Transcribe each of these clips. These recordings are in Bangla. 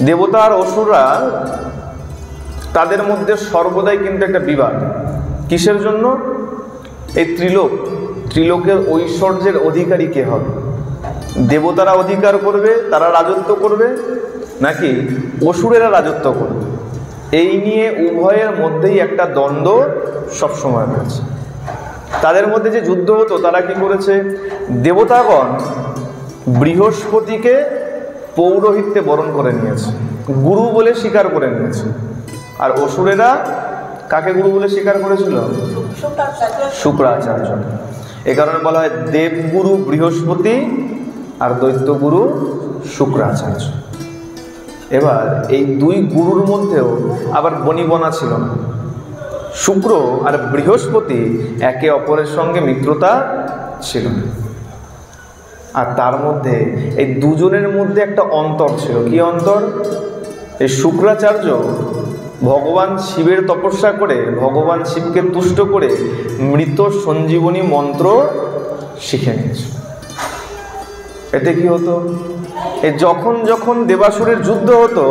দেবতা আর অসুররা তাদের মধ্যে সর্বদাই কিন্তু একটা বিবাদ। কিসের জন্য? এই ত্রিলোকের ঐশ্বর্যের অধিকারী কে হবে? দেবতারা অধিকার করবে, তারা রাজত্ব করবে, নাকি অসুরেরা রাজত্ব করবে? এই নিয়ে উভয়ের মধ্যেই একটা দ্বন্দ্ব সবসময় রয়েছে। তাদের মধ্যে যে যুদ্ধ হতো, তারা কি করেছে? দেবতাগণ বৃহস্পতিকে পৌরোহিত্যে বরণ করে নিয়েছে, গুরু বলে স্বীকার করে নিয়েছে। আর অসুরেরা কাকে গুরু বলে স্বীকার করেছিল? শুক্রাচার্য। এ কারণে বলা হয় দেবগুরু বৃহস্পতি আর দৈত্যগুরু শুক্রাচার্য। এবার এই দুই গুরুর মধ্যেও আবার বনিবনা ছিল না। শুক্র আর বৃহস্পতি একে অপরের সঙ্গে মিত্রতা ছিল না। আর তার মধ্যে এই দুজনের মধ্যে একটা অন্তর ছিল। কি অন্তর? এই শুক্রাচার্য ভগবান শিবের তপস্যা করে, ভগবান শিবকে তুষ্ট করে মৃত সঞ্জীবনী মন্ত্র শিখে নিয়েছে। এতে কি হতো? এই যখন যখন দেবাসুরের যুদ্ধ হতো,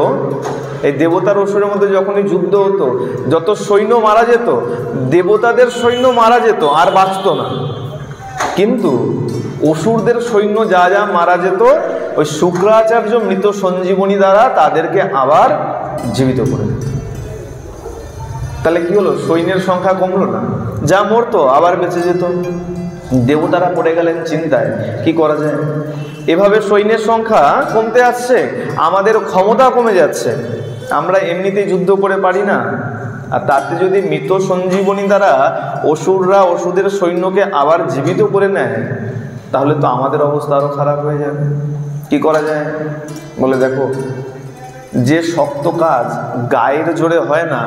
এই দেবতার অসুরের মধ্যে যখনই যুদ্ধ হতো, যত সৈন্য মারা যেত, দেবতাদের সৈন্য মারা যেত আর বাঁচত না। কিন্তু অসুরদের সৈন্য যা যা মারা যেত, ওই শুক্রাচার্য মৃত সঞ্জীবনী দ্বারা তাদেরকে আবার জীবিত করে দিত। তাহলে কি হলো? সৈন্যের সংখ্যা কমলো না, যা মরতো আবার বেঁচে যেত। দেবতারা পড়ে গেলেন চিন্তায়, কি করা যায়? এভাবে সৈন্যের সংখ্যা কমতে আসছে, আমাদের ক্ষমতা কমে যাচ্ছে, আমরা এমনিতেই যুদ্ধ করে পারি না। আর তাতে যদি মৃত সঞ্জীবনী দ্বারা অসুররা অসুরদের সৈন্যকে আবার জীবিত করে নেয়, তাহলে তো আমাদের অবস্থা আরো খারাপ হয়ে যাবে। কি করা যায়? বলে দেখো, যে শক্ত কাজ গায়ের জোরে হয় না,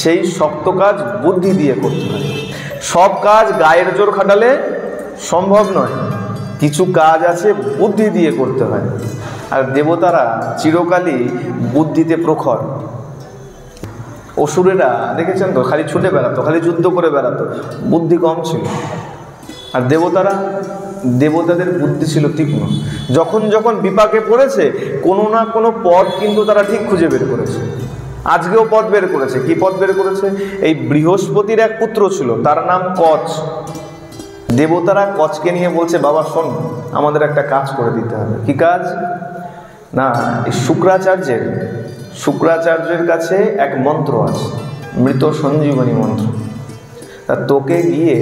সেই শক্ত কাজ বুদ্ধি দিয়ে করতে হয়। সব কাজ গায়ের জোর খাটালে সম্ভব নয়, কিছু কাজ আছে বুদ্ধি দিয়ে করতে হয়। আর দেবতারা চিরকালই বুদ্ধিতে প্রখর। অসুরেরা দেখেছেন তো, খালি ছুটে বেড়াতো, খালি যুদ্ধ করে বেড়াতো, বুদ্ধি কম ছিল। আর দেবতাদের বুদ্ধি ছিল তীক্ষ্ণ। যখন যখন বিপাকে পড়েছে, কোনো না কোনো পথ কিন্তু তারা ঠিক খুঁজে বের করেছে। আজকেও পথ বের করেছে। কি পথ বের করেছে? এই বৃহস্পতির এক পুত্র ছিল, তার নাম কচ। দেবতারা কচকে নিয়ে বলছে, বাবা শোন, আমাদের একটা কাজ করে দিতে হবে। কি কাজ? না, এই শুক্রাচার্যের কাছে এক মন্ত্র আছে, মৃত সঞ্জীবনী মন্ত্র। তা তোকে গিয়ে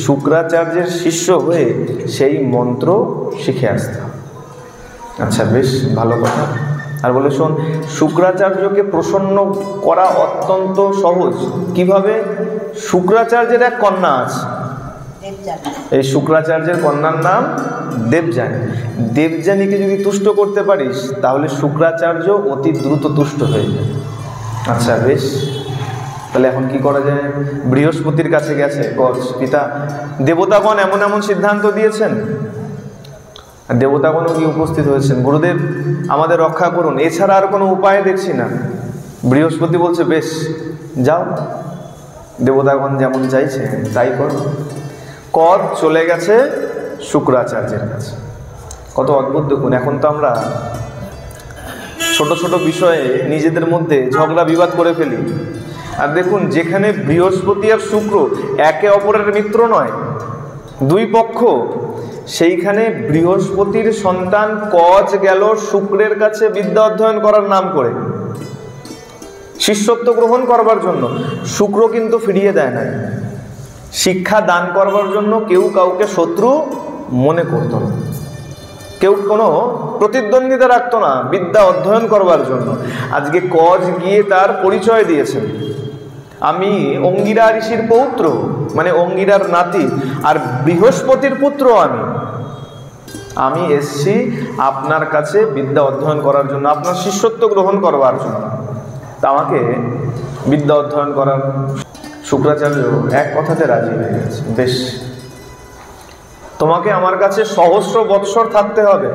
শুক্রাচার্যের শিষ্য হয়ে সেই মন্ত্র শিখে আসতে হবে। আচ্ছা, বেশ ভালো কথা। আর বলে শোন, শুক্রাচার্যকে প্রসন্ন করা অত্যন্ত সহজ। কিভাবে? শুক্রাচার্যের এক কন্যা আছে, এই শুক্রাচার্যের কন্যার নাম দেবযানী। দেবযানীকে যদি তুষ্ট করতে পারিস, তাহলে শুক্রাচার্য অতি দ্রুত তুষ্ট হয়ে যাবে। আচ্ছা বেশ, তাহলে এখন কি করা যায়? বৃহস্পতির কাছে গেছে কচ পিতা। দেবতাগণ এমন এমন সিদ্ধান্ত দিয়েছেন, দেবতাগণও কি উপস্থিত হয়েছেন, গুরুদেব আমাদের রক্ষা করুন, এছাড়া আর কোনো উপায় দেখছি না। বৃহস্পতি বলছে, বেশ যাও, দেবতাগণ যেমন চাইছে তাই করো। কচ চলে গেছে শুক্রাচার্যের কাছে। কত অদ্ভুত দেখুন। এখন তো আমরা ছোট ছোট বিষয়ে নিজেদের মধ্যে ঝগড়া বিবাদ করে ফেলি। আর দেখুন, যেখানে বৃহস্পতি আর শুক্র একে অপরের মিত্র নয়, দুই পক্ষ, সেইখানে বৃহস্পতির সন্তান কচ গেল শুক্রের কাছে বিদ্যা অধ্যয়ন করার নাম করে, শিষ্যত্ব গ্রহণ করবার জন্য। শুক্র কিন্তু ফিরিয়ে দেয় না। শিক্ষা দান করবার জন্য কেউ কাউকে শত্রু মনে করত না, কেউ কোনো প্রতিদ্বন্দ্বিতা রাখতো না বিদ্যা অধ্যয়ন করবার জন্য। আজকে কচ গিয়ে তার পরিচয় দিয়েছেন, আমি অঙ্গিরা ঋষির পৌত্র, মানে অঙ্গিরার নাতি, আর বৃহস্পতির পুত্র আমি এসছি আপনার কাছে বিদ্যা অধ্যয়ন করার জন্য, আপনার শিষ্যত্ব গ্রহণ করবার জন্য। তা আমাকে বিদ্যা অধ্যয়ন করার। শুক্রাচার্য এক কথাতে রাজি হয়ে গেছে। বেশ, তোমাকে আমার কাছে সহস্র বৎসর থাকতে হবে,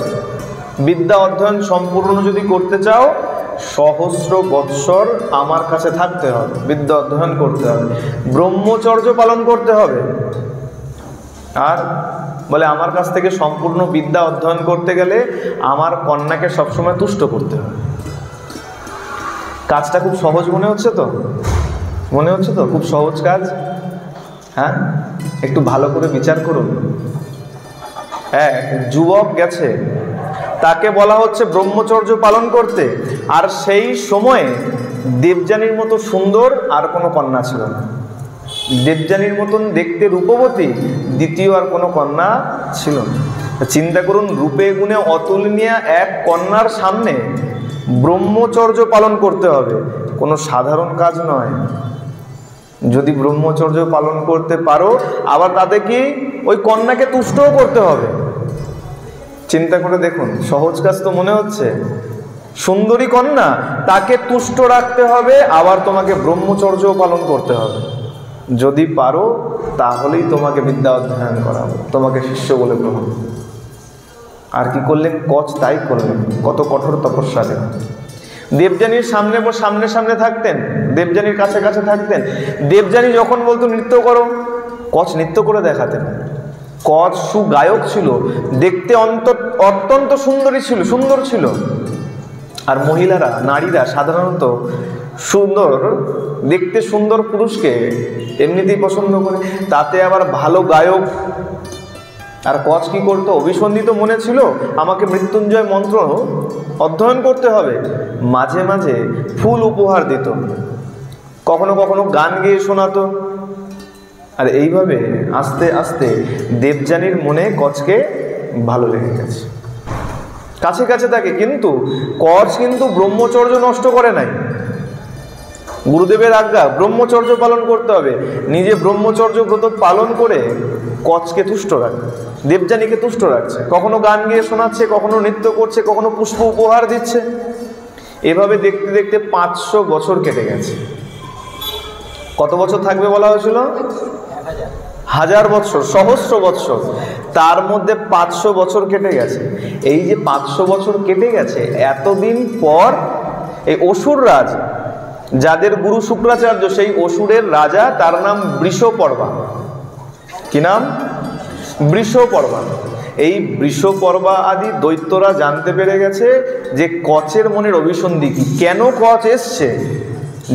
বিদ্যা অধ্যয়ন সম্পূর্ণ যদি করতে চাও সহস্র বৎসর আমার কাছে থাকতে হবে, বিদ্যা অধ্যয়ন করতে হবে, ব্রহ্মচর্য পালন করতে হবে। আর বলে, আমার কাছ থেকে সম্পূর্ণ বিদ্যা অধ্যয়ন করতে গেলে আমার কন্যাকে সবসময় তুষ্ট করতে হবে। কাজটা খুব সহজ মনে হচ্ছে তো? মনে হচ্ছে তো খুব সহজ কাজ? হ্যাঁ, একটু ভালো করে বিচার করুন। হ্যাঁ, যুবক গেছে, তাকে বলা হচ্ছে ব্রহ্মচর্য পালন করতে, আর সেই সময়ে দেবযানীর মতো সুন্দর আর কোনো কন্যা ছিল না। দেবযানীর মতন দেখতে রূপবতী দ্বিতীয় আর কোনো কন্যা ছিল না। চিন্তা করুন, রূপে গুণে অতুলনীয় এক কন্যার সামনে ব্রহ্মচর্য পালন করতে হবে, কোনো সাধারণ কাজ নয়। যদি ব্রহ্মচর্য পালন করতে পারো, আবার তাতে কি ওই কন্যাকে তুষ্টও করতে হবে। চিন্তা করে দেখুন, সহজ কাজ তো মনে হচ্ছে। সুন্দরী কন্যা, তাকে তুষ্ট রাখতে হবে, আবার তোমাকে ব্রহ্মচর্য পালন করতে হবে। যদি পারো তাহলেই তোমাকে বিদ্যা অধ্যয়ন করাবো, তোমাকে শিষ্য বলে গ্রহণ। আর কি করলেন? কচ তাই করলেন। কত কঠোর তপস্যা দেন। দেবযানীর সামনে সামনে থাকতেন, দেবযানীর কাছে কাছে থাকতেন। দেবযানী যখন বলতো নৃত্য করো, কচ নৃত্য করে দেখাতেন। কচ সুগায়ক ছিল, দেখতে অত্যন্ত সুন্দর ছিল। আর মহিলারা, নারীরা সাধারণত দেখতে সুন্দর পুরুষকে এমনিতেই পছন্দ করে, তাতে আবার ভালো গায়ক। আর কচ কি করতো? অভিসন্ধিত মনে ছিল আমাকে মৃত্যুঞ্জয় মন্ত্র অধ্যয়ন করতে হবে, মাঝে মাঝে ফুল উপহার দিত, কখনো কখনো গান গেয়ে শোনাতো। আর এইভাবে আস্তে আস্তে দেবযানীর মনে কচকে ভালো লেগে গেছে, কাছে কাছে থাকে। কিন্তু কচ কিন্তু ব্রহ্মচর্য নষ্ট করে নাই। গুরুদেবের আজ্ঞা, ব্রহ্মচর্য পালন করতে হবে। নিজে ব্রহ্মচর্য ব্রত পালন করে কচকে তুষ্ট রাখে, দেবযানীকে তুষ্ট রাখছে। কখনো গান গেয়ে শোনাচ্ছে, কখনো নৃত্য করছে, কখনো পুষ্প উপহার দিচ্ছে। এভাবে দেখতে দেখতে 500 বছর কেটে গেছে। কত বছর থাকবে বলা হয়েছিল? 1000 বছর, সহস্র বছর। তার মধ্যে 500 বছর কেটে গেছে। এই যে 500 বছর কেটে গেছে, এতদিন পর এই অসুররাজ, যাদের গুরু শুক্রাচার্য, সেই অসুরের রাজা, তার নাম বৃষপর্বা। কি নাম? বৃষপর্বা। এই বৃষপর্বা আদি দৈত্যরা জানতে পেরে গেছে যে কচের মনের অভিসন্ধি কি, কেন কচ এসছে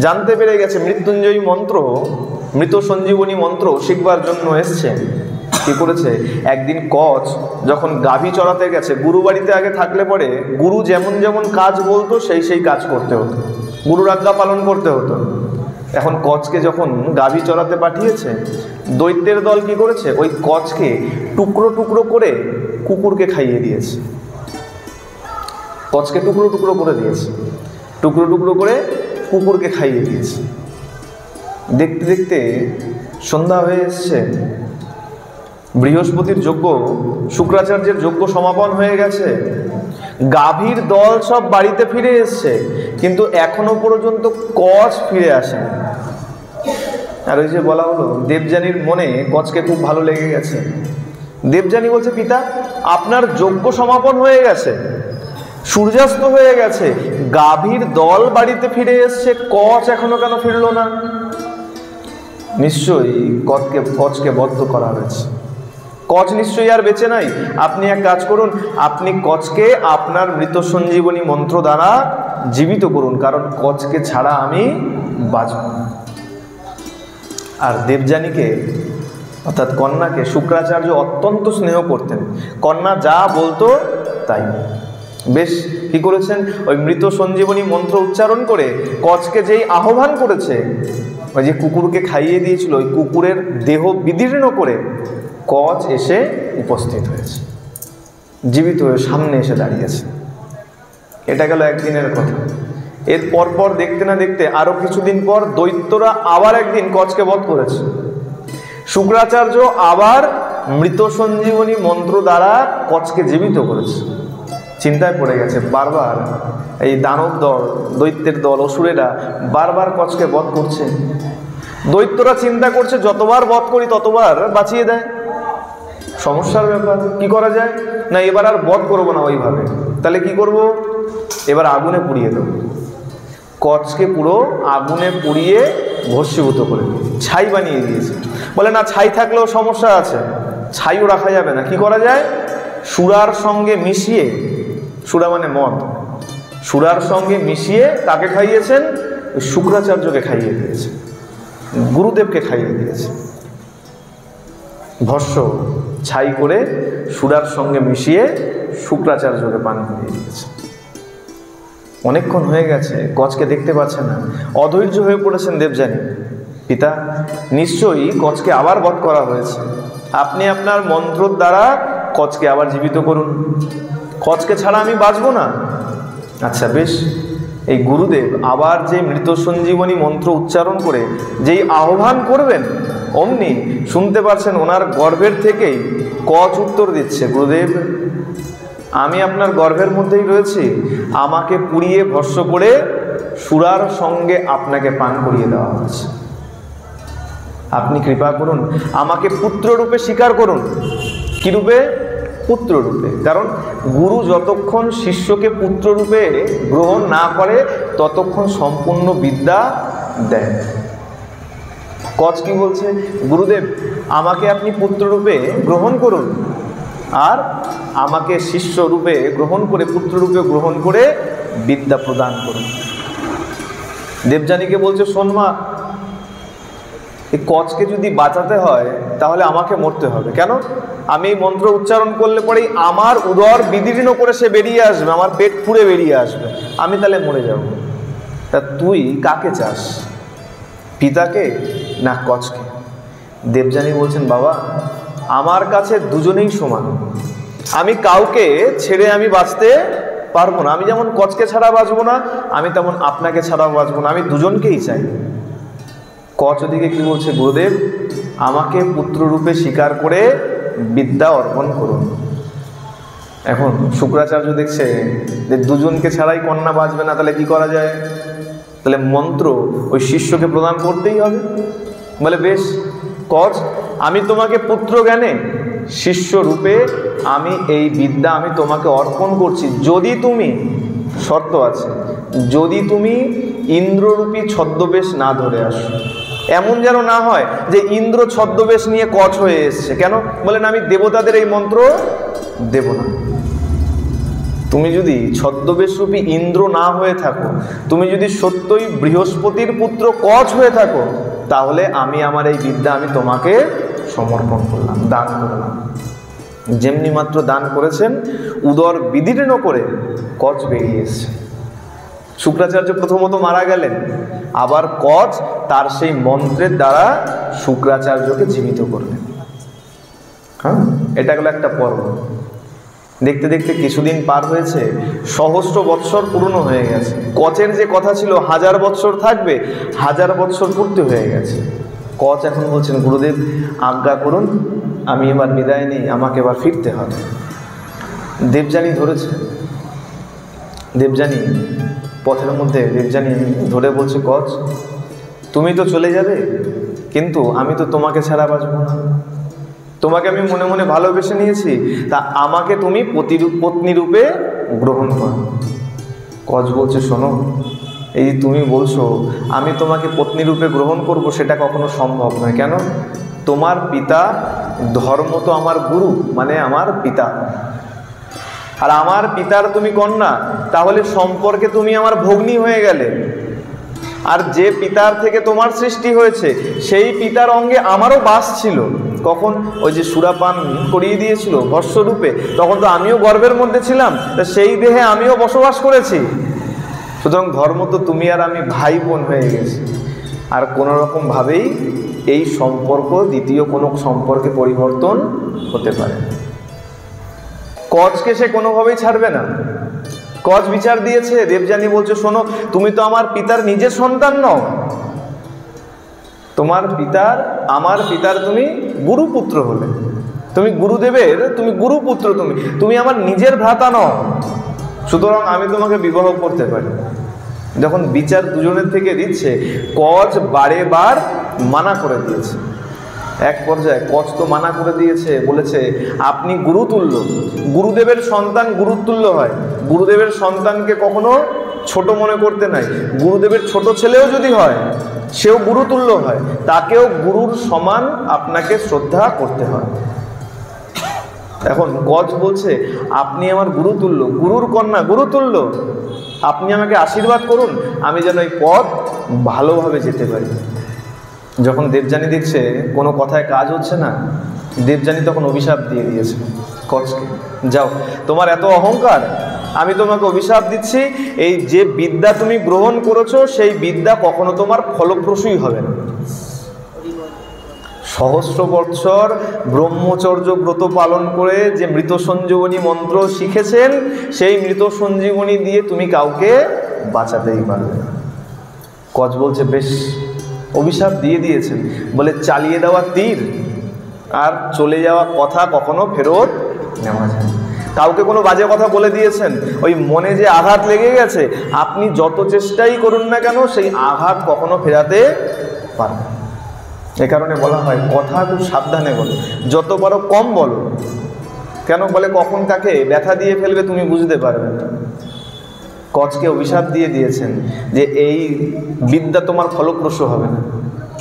জানতে পেরে গেছে। মৃত্যুঞ্জয়ী মন্ত্র, মৃত সঞ্জীবনী মন্ত্র শিখবার জন্য এসছে। কি করেছে? একদিন কচ যখন গাভী চড়াতে গেছে, গুরু বাড়িতে আগে থাকলে পরে গুরু যেমন যেমন কাজ বলতো সেই কাজ করতে হতো, গুরুর আজ্ঞা পালন করতে হতো। এখন কচকে যখন গাভী চড়াতে পাঠিয়েছে, দৈত্যের দল কি করেছে? ওই কচকে টুকরো টুকরো করে কুকুরকে খাইয়ে দিয়েছে। কচকে টুকরো টুকরো করে দিয়েছে, টুকরো টুকরো করে কুকুরকে খাইয়ে দিয়েছে। দেখতে দেখতে সন্ধ্যা হয়ে এসছে, বৃহস্পতির যজ্ঞ, শুক্রাচার্যের যজ্ঞ সমাপন হয়ে গেছে। গাভীর দল সব বাড়িতে ফিরে এসছে, কিন্তু এখনো পর্যন্ত কচ ফিরে আসে। আর ওই যে বলা হলো, দেবযানীর মনে কচকে খুব ভালো লেগে গেছে। দেবযানী বলছে, পিতা, আপনার যজ্ঞ সমাপন হয়ে গেছে, সূর্যাস্ত হয়ে গেছে, গাভীর দল বাড়িতে ফিরে এসছে, কচ এখনো কেন ফিরল না? নিশ্চয়ই কচকে বদ্ধ করা হয়েছে। কচ নিশ্চয়ই আর বেঁচে নাই। আপনি এক কাজ করুন, আপনি কচকে আপনার মৃত সঞ্জীবনী মন্ত্র দ্বারা জীবিত করুন, কারণ কচকে ছাড়া আমি বাঁচব না। আর দেবযানীকে অর্থাৎ কন্যাকে শুক্রাচার্য অত্যন্ত স্নেহ করতেন। কন্যা যা বলতো তাই। বেশ কি করেছেন? ওই মৃত সঞ্জীবনী মন্ত্র উচ্চারণ করে কচকে যেই আহ্বান করেছে, ওই যে কুকুরকে খাইয়ে দিয়েছিল, ওই কুকুরের দেহ বিদীর্ণ করে কচ এসে উপস্থিত হয়েছে, জীবিত হয়ে সামনে এসে দাঁড়িয়েছে। এটা গেল একদিনের কথা। এর পরপর দেখতে না দেখতে আরো কিছুদিন পর দৈত্যরা আবার একদিন কচকে বধ করেছে। শুক্রাচার্য আবার মৃত সঞ্জীবনী মন্ত্র দ্বারা কচকে জীবিত করেছে। চিন্তায় পড়ে গেছে, বারবার এই দানব দল, দৈত্যের দল, অসুরেরা বারবার কচকে বধ করছে। দৈত্যরা চিন্তা করছে, যতবার বধ করি ততবার বাঁচিয়ে দেয়। সমস্যার ব্যাপার, কি করা যায়? না, এবার আর বধ করবো না ওইভাবে। তাহলে কি করব? এবার আগুনে পুড়িয়ে দেব। কচকে পুরো আগুনে পুড়িয়ে ভস্মীভূত করে ছাই বানিয়ে দিয়েছে। বলে, না, ছাই থাকলেও সমস্যা আছে, ছাইও রাখা যাবে না। কি করা যায়? সুরার সঙ্গে মিশিয়ে, সুরা মানে মদ, সুরার সঙ্গে মিশিয়ে কাকে খাইয়েছেন? শুক্রাচার্যকে খাইয়ে দিয়েছে, গুরুদেবকে খাইয়ে দিয়েছে। ভস্য ছাই করে সুরার সঙ্গে মিশিয়ে শুক্রাচার্যকে পান করিয়ে দিয়েছে। অনেকক্ষণ হয়ে গেছে, কচকে দেখতে পাচ্ছে না, অধৈর্য হয়ে পড়েছেন দেবযানী। পিতা, নিশ্চয়ই কচকে আবার বধ করা হয়েছে, আপনি আপনার মন্ত্রর দ্বারা কচকে আবার জীবিত করুন, কচকে ছাড়া আমি বাঁচব না। আচ্ছা বেশ। এই গুরুদেব আবার যে মৃত সঞ্জীবনী মন্ত্র উচ্চারণ করে যেই আহ্বান করবেন, অমনি শুনতে পাচ্ছেন ওনার গর্ভের থেকেই কচ উত্তর দিচ্ছে, গুরুদেব আমি আপনার গর্ভের মধ্যেই রয়েছি, আমাকে পুড়িয়ে ভস্য করে সুরার সঙ্গে আপনাকে পান করিয়ে দেওয়া হয়েছে, আপনি কৃপা করুন, আমাকে পুত্র রূপে স্বীকার করুন। কি রূপে? পুত্র রূপে। কারণ গুরু যতক্ষণ শিষ্যকে পুত্র রূপে গ্রহণ না করে ততক্ষণ সম্পূর্ণ বিদ্যা দেয়। কচ কি বলছে? গুরুদেব আমাকে আপনি পুত্র রূপে গ্রহণ করুন, আর আমাকে শিষ্য রূপে গ্রহণ করে, পুত্র রূপে গ্রহণ করে বিদ্যা প্রদান করুন। দেবযানীকে বলছে, শোন মা, এই কচকে যদি বাঁচাতে হয় তাহলে আমাকে মরতে হবে। কেন? আমি এই মন্ত্র উচ্চারণ করলে পরেই আমার উদর বিদীর্ণ করে সে বেরিয়ে আসবে, আমার পেট ফুঁড়ে বেরিয়ে আসবে, আমি তাহলে মরে যাব। তা তুই কাকে চাস, পিতাকে না কচকে? দেবযানী বলছেন, বাবা আমার কাছে দুজনেই সমান, আমি কাউকে ছেড়ে আমি বাঁচতে পারবো না। আমি যেমন কচকে ছাড়া বাঁচবো না, আমি তেমন আপনাকে ছাড়াও বাঁচবো না, আমি দুজনকেই চাই। কচ ওদিকে কি বলছে? গুরুদেব আমাকে পুত্র রূপে স্বীকার করে বিদ্যা অর্পণ করুন। এখন শুক্রাচার্য দেখছে যে দুজনকে ছাড়াই কন্যা বাঁচবে না, তাহলে কি করা যায়? তাহলে মন্ত্র ওই শিষ্যকে প্রদান করতেই হবে। বলে বেশ কচ, আমি তোমাকে পুত্র জ্ঞানে শিষ্য রূপে আমি এই বিদ্যা আমি তোমাকে অর্পণ করছি, যদি তুমি, শর্ত আছে, যদি তুমি ইন্দ্ররূপী ছদ্মবেশ না ধরে আসো। এমন যেন না হয় যে ইন্দ্র ছদ্মবেশ নিয়ে কচ হয়ে এসছে। কেন? বলেন আমি দেবতাদের এই মন্ত্র দেব না। তুমি যদি ছদ্মবেশরূপী ইন্দ্র না হয়ে থাকো, তুমি যদি সত্যই বৃহস্পতির পুত্র কচ হয়ে থাকো, তাহলে আমি আমার এই বিদ্যা আমি তোমাকে সমর্পণ করলাম, দান করলাম। যেমনি মাত্র দান করেছেন, উদর বিদীর্ণ করে কচ বেরিয়ে এসছে। শুক্রাচার্য প্রথমত মারা গেলেন, আবার কচ তার সেই মন্ত্রের দ্বারা শুক্রাচার্যকে জীবিত করলেন। হ্যাঁ, এটা গেল একটা পর্ব। দেখতে দেখতে কিছুদিন পার হয়েছে, সহস্র বৎসর পূর্ণ হয়ে গেছে। কচের যে কথা ছিল 1000 বৎসর থাকবে, 1000 বৎসর পূর্তি হয়ে গেছে। কচ এখন বলছেন, গুরুদেব আজ্ঞা করুন, আমি এবার বিদায় নিই, আমাকে এবার ফিরতে হবে। দেবযানী ধরেছে, দেবযানী পথের মধ্যে দেবযানী ধরে বলছে, কচ তুমি তো চলে যাবে, কিন্তু আমি তো তোমাকে ছাড়া বাঁচবো না, তোমাকে আমি মনে মনে ভালোবেসে নিয়েছি, তা আমাকে তুমি পত্নী রূপে গ্রহণ করো। কচ বলছে, শোনো, এই তুমি বলছো আমি তোমাকে পত্নী রূপে গ্রহণ করব, সেটা কখনো সম্ভব নয়। কেন? তোমার পিতা ধর্ম তো আমার গুরু, মানে আমার পিতা, আর আমার পিতার তুমি কন্যা, তাহলে সম্পর্কে তুমি আমার ভগ্নী হয়ে গেলে। আর যে পিতার থেকে তোমার সৃষ্টি হয়েছে, সেই পিতার অঙ্গে আমারও বাস ছিল। কখন? ওই যে সুরাপান করিয়ে দিয়েছিল ভস্যরূপে, তখন তো আমিও গর্ভের মধ্যে ছিলাম, তা সেই দেহে আমিও বসবাস করেছি। সুতরাং ধর্ম তো তুমি আর আমি ভাই বোন হয়ে গেছি, আর কোনো রকমভাবেই এই সম্পর্ক দ্বিতীয় কোনো সম্পর্কে পরিবর্তন হতে পারে। কচকে সে কোনোভাবেই ছাড়বে না। কচ বিচার দিয়েছে। দেবযানী বলছে, শোনো, তুমি তো আমার পিতার নিজের সন্তান নও, তোমার পিতার, আমার পিতার তুমি গুরুপুত্র হলে, তুমি গুরুদেবের, তুমি গুরুপুত্র, তুমি আমার নিজের ভ্রাতা নও, সুতরাং আমি তোমাকে বিবাহ করতে পারি। যখন বিচার দুজনের থেকে দিচ্ছে, কচ বারে বার মানা করে দিয়েছে। এক পর্যায়ে কচ তো মানা করে দিয়েছে, বলেছে আপনি গুরুতুল্য, গুরুদেবের সন্তান গুরুতুল্য হয়, গুরুদেবের সন্তানকে কখনো ছোট মনে করতে নাই। গুরুদেবের ছোট ছেলেও যদি হয়, সেও গুরুতুল্য হয়, তাকেও গুরুর সমান আপনাকে শ্রদ্ধা করতে হয়। এখন কচ বলছে আপনি আমার গুরু তুল্য, গুরুর কন্যা, গুরু তুল্য, আপনি আমাকে আশীর্বাদ করুন, আমি যেন এই পথ ভালোভাবে যেতে পারি। যখন দেবযানী দেখছে কোনো কথায় কাজ হচ্ছে না, দেবযানী তখন অভিশাপ দিয়ে দিয়েছে কচকে, যাও, তোমার এত অহংকার, আমি তোমাকে অভিশাপ দিচ্ছি, এই যে বিদ্যা তুমি গ্রহণ করেছো সেই বিদ্যা কখনো তোমার ফলপ্রসূই হবে না। সহস্র বৎসর ব্রহ্মচর্য ব্রত পালন করে যে মৃত সঞ্জীবনী মন্ত্র শিখেছেন, সেই মৃত সঞ্জীবনী দিয়ে তুমি কাউকে বাঁচাতেই পারবে না। কচ বলছে বেশ, অভিশাপ দিয়ে দিয়েছেন, বলে চালিয়ে দেওয়া তীর আর চলে যাওয়া কথা কখনো ফেরত নেওয়া যায় না। কাউকে কোনো বাজে কথা বলে দিয়েছেন, ওই মনে যে আঘাত লেগে গেছে, আপনি যত চেষ্টাই করুন না কেন সেই আঘাত কখনো ফেরাতে পারবেন। এ কারণে বলা হয় কথা খুব সাবধানে বলো, যত পারো কম বলো। কেন বলে কখন কাকে ব্যথা দিয়ে ফেলবে তুমি বুঝতে পারবে না। কচকে অভিশাপ দিয়ে দিয়েছেন যে এই বিদ্যা তোমার ফলপ্রসূ হবে না।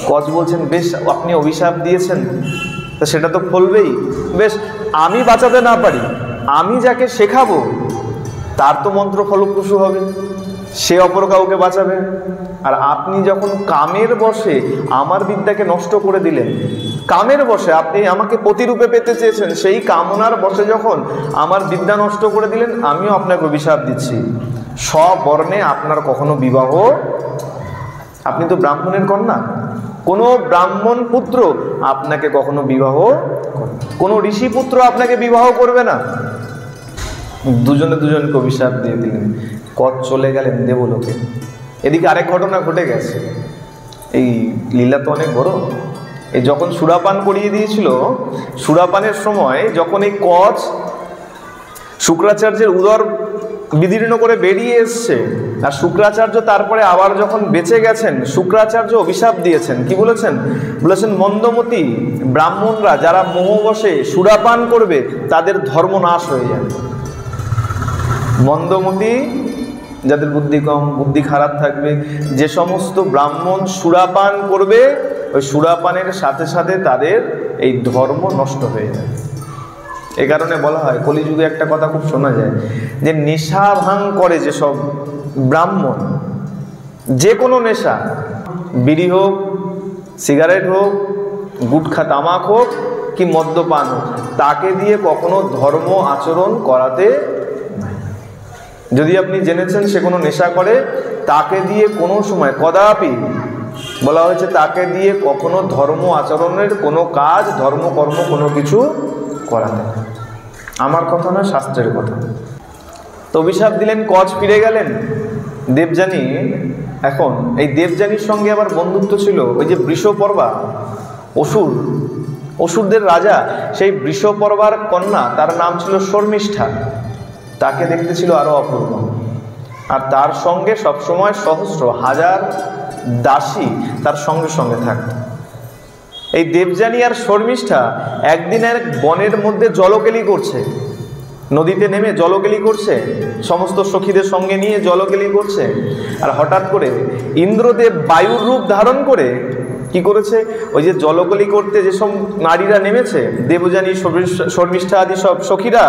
কচ বলছেন বেশ, আপনি অভিশাপ দিয়েছেন তা সেটা তো ফলবেই, বেশ আমি বাঁচাতে না পারি, আমি যাকে শেখাবো তার তো মন্ত্র ফলপ্রসূ হবে, সে অপর কাউকে বাঁচাবে। আর আপনি যখন কামের বশে আমার বিদ্যাকে নষ্ট করে দিলেন, কামের বশে আপনি আমাকে প্রতিরূপে পেতে চেয়েছেন, সেই কামনার বশে যখন আমার বিদ্যা নষ্ট করে দিলেন, আমিও আপনাকে অভিশাপ দিচ্ছি, স্ববর্ণে আপনার কখনো বিবাহ, আপনি তো ব্রাহ্মণের কন্যা, কোনো ব্রাহ্মণ পুত্র আপনাকে কখনো বিবাহ, কোনো ঋষি পুত্র আপনাকে বিবাহ করবে না। দুজনে দুজনকে অভিশাপ দিয়ে দিলেন। কচ চলে গেলেন দেবলোকে। এদিকে আরেক ঘটনা ঘটে গেছে, এই লীলা তো অনেক বড়। এই যখন সুরাপান করিয়ে দিয়েছিল, সুরাপানের সময় যখন এই কচ শুক্রাচার্যের উদর বিদীর্ণ করে বেরিয়ে এসছে, আর শুক্রাচার্য তারপরে আবার যখন বেঁচে গেছেন, শুক্রাচার্য অভিশাপ দিয়েছেন, কি বলেছেন? বলেছেন মন্দমতি ব্রাহ্মণরা যারা মোহবশে সুরাপান করবে তাদের ধর্ম নাশ হয়ে যাবে। মন্দমতি যাদের বুদ্ধি কম, বুদ্ধি খারাপ থাকবে, যে সমস্ত ব্রাহ্মণ সুরাপান করবে, ওই সুরাপানের সাথে সাথে তাদের এই ধর্ম নষ্ট হয়ে যাবে। এ কারণে বলা হয়, কলিযুগে একটা কথা খুব শোনা যায় যে নেশা ভাঙ করে যেসব ব্রাহ্মণ, যে কোনো নেশা, বিড়ি হোক, সিগারেট হোক, গুটখা তামাক হোক কি মদ্যপান হোক, তাকে দিয়ে কখনো ধর্ম আচরণ করাতে, যদি আপনি জেনেছেন সে কোনো নেশা করে, তাকে দিয়ে কোনো সময় কদাপি, বলা হয়েছে তাকে দিয়ে কখনো ধর্ম আচরণের কোনো কাজ, ধর্মকর্ম কোনো কিছু করাতে। আমার কথা না, শাস্ত্রের কথা। তো অভিশাপ দিলেন, কচ ফিরে গেলেন। দেবযানী, এখন এই দেবযানীর সঙ্গে আবার বন্ধুত্ব ছিল ওই যে বৃষপর্বা, অসুর, অসুরদের রাজা, সেই বৃষপর্বার কন্যা, তার নাম ছিল শর্মিষ্ঠা। তাকে দেখতে ছিল আরো অপূর্ব, আর তার সঙ্গে সবসময় সহস্র হাজার দাসী তার সঙ্গে সঙ্গে থাকত। এই দেবযানী আর শর্মিষ্ঠা একদিন এক বনের মধ্যে জলকেলি করছে, নদীতে নেমে জলকেলি করছে, সমস্ত সখীদের সঙ্গে নিয়ে জলকেলি করছে। আর হঠাৎ করে ইন্দ্রদেব বায়ুর রূপ ধারণ করে কি করেছে, ওই যে জলকেলি করতে যেসব নারীরা নেমেছে, দেবযানী, শর্মিষ্ঠা আদি সব সখীরা,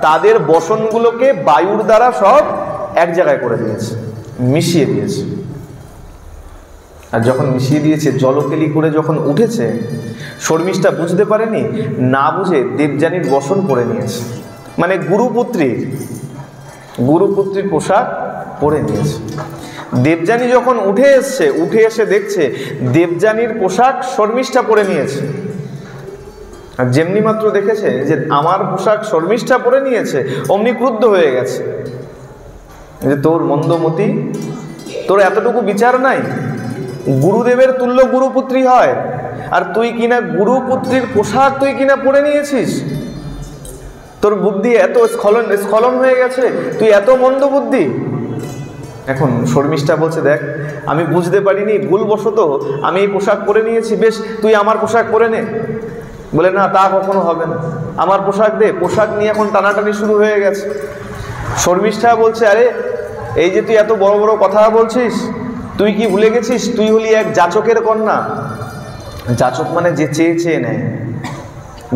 তাদের বসনগুলোকে বায়ুর দ্বারা সব এক জায়গায় করে দিয়েছে, মিশিয়ে দিয়েছে। আর যখন মিশিয়ে দিয়েছে, জলকেলি করে যখন উঠেছে, শর্মিষ্ঠা বুঝতে পারেনি, না বুঝে দেবযানীর বসন পরে নিয়েছে, মানে গুরুপুত্রীর পোশাক পরে নিয়েছে। দেবযানী যখন উঠে এসে দেখছে দেবযানীর পোশাক শর্মিষ্ঠা পরে নিয়েছে, আর যেমনি মাত্র দেখেছে যে আমার পোশাক শর্মিষ্ঠা পরে নিয়েছে, অমনি ক্রুদ্ধ হয়ে গেছে যে তোর মন্দমতি, তোর এতটুকু বিচার নাই, গুরুদেবের তুল্য গুরুপুত্রী হয়, আর তুই কিনা গুরুপুত্রীর পোশাক তুই কিনা পরে নিয়েছিস, তোর বুদ্ধি এত স্খলন হয়ে গেছে, তুই এত মন্দ বুদ্ধি। এখন শর্মিষ্ঠা বলছে, দেখ আমি বুঝতে পারিনি, ভুলবশত আমি এই পোশাক পরে নিয়েছি, বেশ তুই আমার পোশাক পরে নে। বলে না, তা কখনো হবে না, আমার পোশাক দে। পোশাক নিয়ে এখন টানাটানি শুরু হয়ে গেছে। শর্মিষ্ঠা বলছে, আরে এই যে তুই এত বড় বড় কথা বলছিস, তুই কি ভুলে গেছিস তুই হলি এক যাচকের কন্যা? যাচক মানে যে চেয়ে চেয়ে নেয়,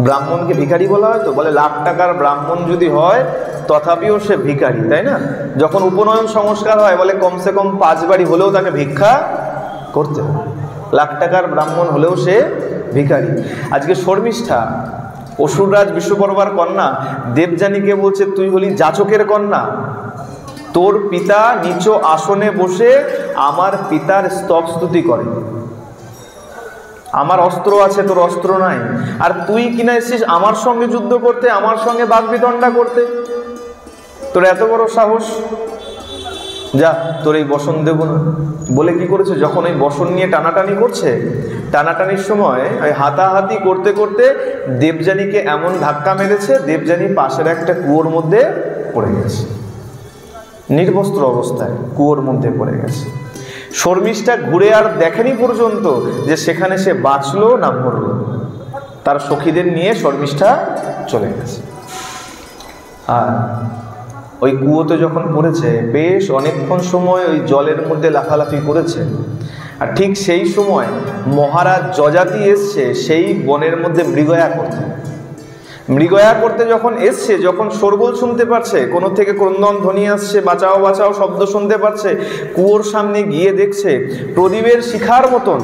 ব্রাহ্মণকে ভিখারি বলা হয়? তো বলে লাখ টাকার ব্রাহ্মণ যদি হয় তথাপিও সে ভিখারি, তাই না? যখন উপনয়ন সংস্কার হয় বলে কমসে কম 5 বাড়ি হলেও তাকে ভিক্ষা করতে হবে, লাখ টাকার ব্রাহ্মণ হলেও সে ভিখারি। আজকে শর্মিষ্ঠা অসুররাজ বিশ্বকর্মার কন্যা দেবযানীকে বলছে তুই হলি যাচকের কন্যা, তোর পিতা নিচ আসনে বসে আমার পিতার স্তব স্তুতি করে, আমার অস্ত্র আছে তোর অস্ত্র নাই, আর তুই কিনা এসেছিস আমার সঙ্গে যুদ্ধ করতে, আমার সঙ্গে বাগবিতণ্ডা করতে, তোর এত বড় সাহস, যা তোর এই বসন দেব না। বলে কি করেছে, যখন এই বসন নিয়ে টানাটানি করছে, টানাটানির সময় ওই হাতাহাতি করতে করতে দেবযানীকে এমন ধাক্কা মেরেছে, দেবযানী পাশের একটা কুয়োর মধ্যে পড়ে গেছে, নির্বস্ত্র অবস্থায় কুয়োর মধ্যে পড়ে গেছে। শর্মিষ্ঠা ঘুরে আর দেখেনি পর্যন্ত যে সেখানে সে বাঁচলো না মরলো, তার সখীদের নিয়ে শর্মিষ্ঠা চলে গেছে। আর ওই কুয়োতে যখন পড়েছে বেশ অনেকক্ষণ সময় ওই জলের মধ্যে লাফালাফি করেছে, আর ঠিক সেই সময় মহারাজ যযাতি এসছে সেই বনের মধ্যে মৃগয়া করতে। মৃগয়া করতে যখন এসছে, যখন শোরগোল শুনতে পারছে, কোনো থেকে ক্রন্দন ধ্বনি আসছে, বাঁচাও বাঁচাও শব্দ শুনতে পারছে, কুয়োর সামনে গিয়ে দেখছে প্রদীপের শিখার মতন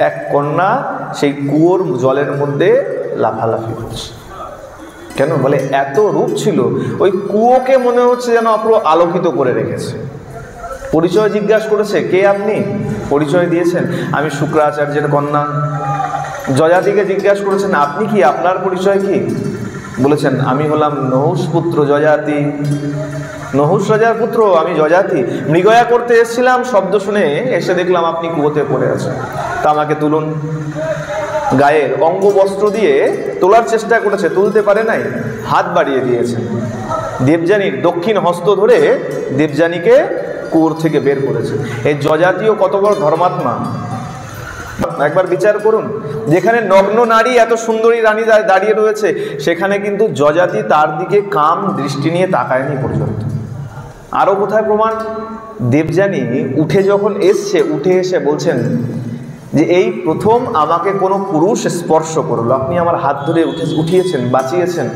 এক কন্যা সেই কুয়োর জলের মধ্যে লাফালাফি করছে। কেন বলে এত রূপ ছিল, ওই কুয়োকে মনে হচ্ছে যেন পুরো আলোকিত করে রেখেছে। পরিচয় জিজ্ঞাসা করেছে, কে আপনি? পরিচয় দিয়েছেন, আমি শুক্রাচার্যের কন্যা। যযাতিকে জিজ্ঞাসা করেছেন, আপনি কি, আপনার পরিচয় কি? বলেছেন, আমি হলাম নহুষ পুত্র যযাতি, নহুষ রাজার পুত্র আমি যযাতি। মৃগয়া করতে এসেছিলাম, শব্দ শুনে এসে দেখলাম আপনি কুয়োতে পড়ে আছেন, তা আমাকে তুলুন। গায়ের অঙ্গ বস্ত্র দিয়ে তোলার চেষ্টা করেছে, তুলতে পারে নাই, হাত বাড়িয়ে দিয়েছেন। দেবযানীর দক্ষিণ হস্ত ধরে দেবযানীকে কুয়োর থেকে বের করেছে। এই যযাতিও কত বড় ধর্মাত্মা, একবার বিচার করুন। যেখানে নগ্ন নারী এত সুন্দরী রানী দাঁড়িয়ে রয়েছে, সেখানে কিন্তু যযাতি তার দিকে কাম দৃষ্টি নিয়ে তাকায়নি পর্যন্ত। আরও কোথায় প্রমাণ, দেবযানী উঠে যখন এসছে, উঠে এসে বলছেন যে এই প্রথম আমাকে কোনো পুরুষ স্পর্শ করলো, আপনি আমার হাত ধরে উঠিয়েছেন, বাঁচিয়েছেন,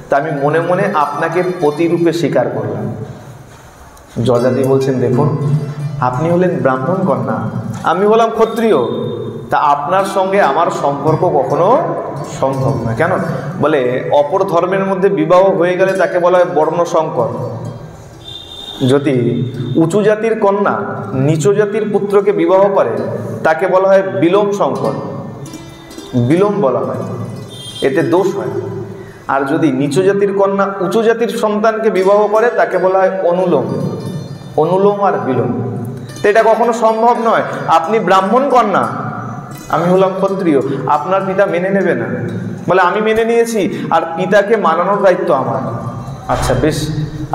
তা আমি মনে মনে আপনাকে পতিরূপে স্বীকার করলাম। যযাতি বলছেন, দেখুন আপনি হলেন ব্রাহ্মণ কন্যা, আমি হলাম ক্ষত্রিয়, তা আপনার সঙ্গে আমার সম্পর্ক কখনো সম্ভব না। কেন বলে অপর ধর্মের মধ্যে বিবাহ হয়ে গেলে তাকে বলা হয় বর্ণ সংকর। যদি উঁচু জাতির কন্যা নিচু জাতির পুত্রকে বিবাহ করে তাকে বলা হয় বিলোম সংকর, বিলোম বলা হয়, এতে দোষ হয়। আর যদি নিচু জাতির কন্যা উঁচু জাতির সন্তানকে বিবাহ করে তাকে বলা হয় অনুলোম, অনুলোম আর বিলোম। তো এটা কখনো সম্ভব নয়। আপনি ব্রাহ্মণ কন্যা, আমি হলাম ক্ষত্রিয়, আপনার পিতা মেনে নেবে না। বলে আমি মেনে নিয়েছি, আর পিতাকে মানানোর দায়িত্ব আমার। আচ্ছা বেশ,